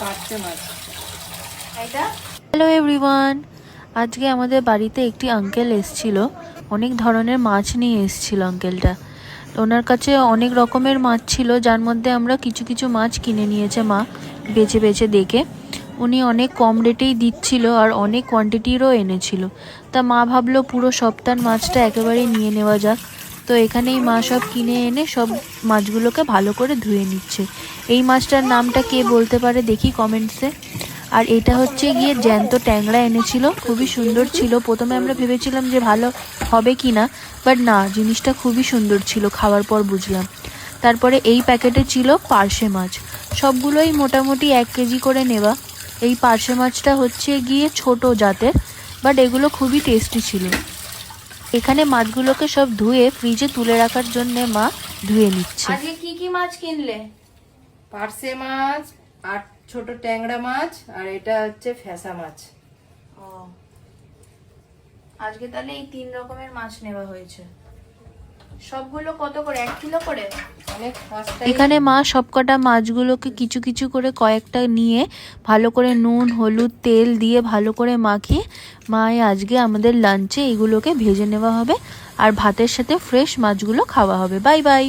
পার্শে মাছ এটা। Hello everyone, আজকে আমাদের বাড়িতে একটি আঙ্কেল এসেছিল। অনেক ধরনের মাছ নিয়ে এসেছিল আঙ্কেলটা। ওনার কাছে অনেক রকমের মাছ ছিল, যার মধ্যে আমরা কিছু কিছু মাছ কিনে নিয়েছে মা, বেছে বেছে দেখে। উনি অনেক কম রেটেই দিচ্ছিল আর অনেক কোয়ান্টিটিরও এনেছিল। তা মা ভাবলো পুরো সপ্তাহের মাছটা একেবারে নিয়ে নেওয়া যাক। তো এখানেই মা সব কিনে এনে সব মাছগুলোকে ভালো করে ধুয়ে নিচ্ছে। এই মাছটার নামটা কে বলতে পারে দেখি কমেন্টসে। আর এটা হচ্ছে গিয়ে জ্যান্ত ট্যাংরা এনেছিল, খুবই সুন্দর ছিল। প্রথমে আমরা ভেবেছিলাম যে ভালো হবে কি না, বাট না, জিনিসটা খুবই সুন্দর ছিল, খাওয়ার পর বুঝলাম। তারপরে এই প্যাকেটে ছিল পার্শে মাছ, সবগুলোই মোটামুটি 1 কেজি করে নেওয়া। এই পার্শে মাছটা হচ্ছে গিয়ে ছোট জাতের, বাট এগুলো খুবই টেস্টি ছিল। এখানে মাছগুলোকে সব ধুয়ে ফ্রিজে তুলে রাখার জন্য মা ধুয়ে নিচ্ছে। আজকে কি কি মাছ কিনলে? পার্শে মাছ আর ছোট ট্যাংরা মাছ, আর এটা হচ্ছে ফ্যাসা মাছ। ও, আজকে তাহলে এই 3 রকমের মাছ নেওয়া হয়েছে। সবগুলো কত করে? 1 কিলো করে? অনেক সস্তা। এখানে মা সবকটা মাছগুলোকে কিছু কিছু করে কয়েকটা নিয়ে ভালো করে নুন হলুদ তেল দিয়ে ভালো করে মাখিয়ে আজকে আমাদের লাঞ্চে এগুলোকে ভেজে নেওয়া হবে আর ভাতের সাথে ফ্রেশ মাছগুলো খাওয়া হবে। Bye bye.